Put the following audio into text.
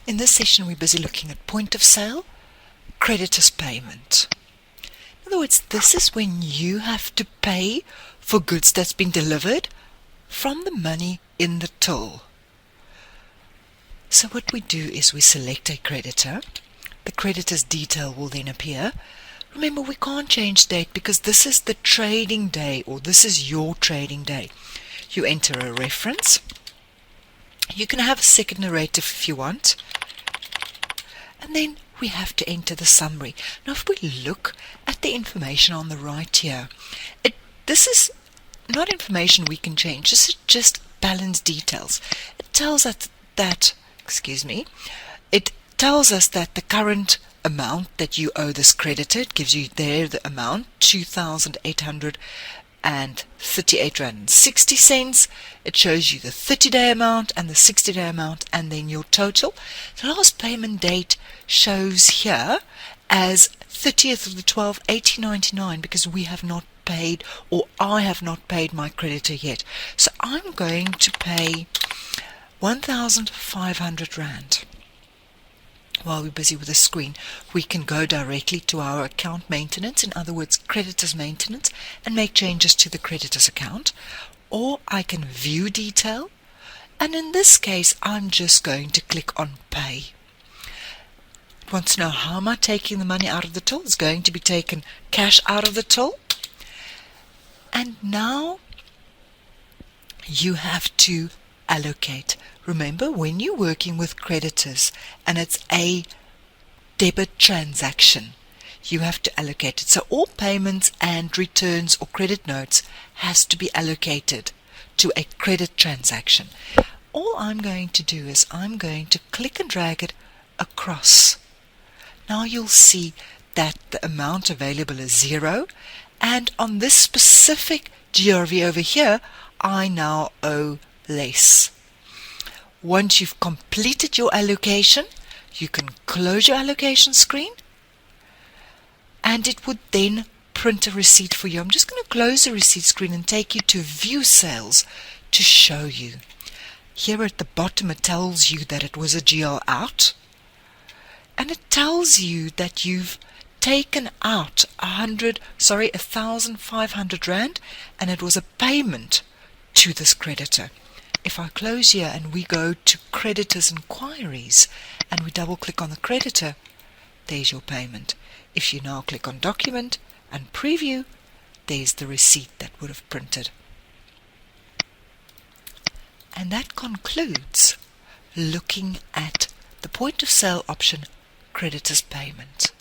In this session we're busy looking at point of sale, creditors payment. In other words, this is when you have to pay for goods that's been delivered from the money in the till. So what we do is we select a creditor. The creditor's detail will then appear. Remember, we can't change date because this is the trading day, or this is your trading day. You enter a reference. You can have a second narrative if you want. And then we have to enter the summary. Now if we look at the information on the right here, this is not information we can change. This is just balance details. It tells us that, it tells us that the current amount that you owe this creditor, it gives you there the amount, 2,838 rand and 60 cents. It shows you the 30-day amount and the 60-day amount, and then your total. The last payment date shows here as 30th of the 12th, 1899, because we have not paid, or I have not paid my creditor yet. So I'm going to pay 1,500 rand. While we're busy with the screen, we can go directly to our account maintenance, in other words, creditors maintenance, and make changes to the creditor's account. Or I can view detail, and in this case, I'm just going to click on pay. It wants to know how am I taking the money out of the till. It's going to be taken cash out of the till. And now you have to allocate. Remember, when you're working with creditors and it's a debit transaction, you have to allocate it. So all payments and returns or credit notes has to be allocated to a credit transaction. All I'm going to do is I'm going to click and drag it across. Now you'll see that the amount available is 0, and on this specific GRV over here, I now owe less. Once you've completed your allocation, you can close your allocation screen, and it would then print a receipt for you. I'm just going to close the receipt screen and take you to view sales to show you. Here at the bottom it tells you that it was a GL out, and it tells you that you've taken out 1,500 rand, and it was a payment to this creditor. If I close here and we go to creditors inquiries and we double click on the creditor, there's your payment. If you now click on document and preview, there's the receipt that would have printed. And that concludes looking at the point of sale option, creditors payment.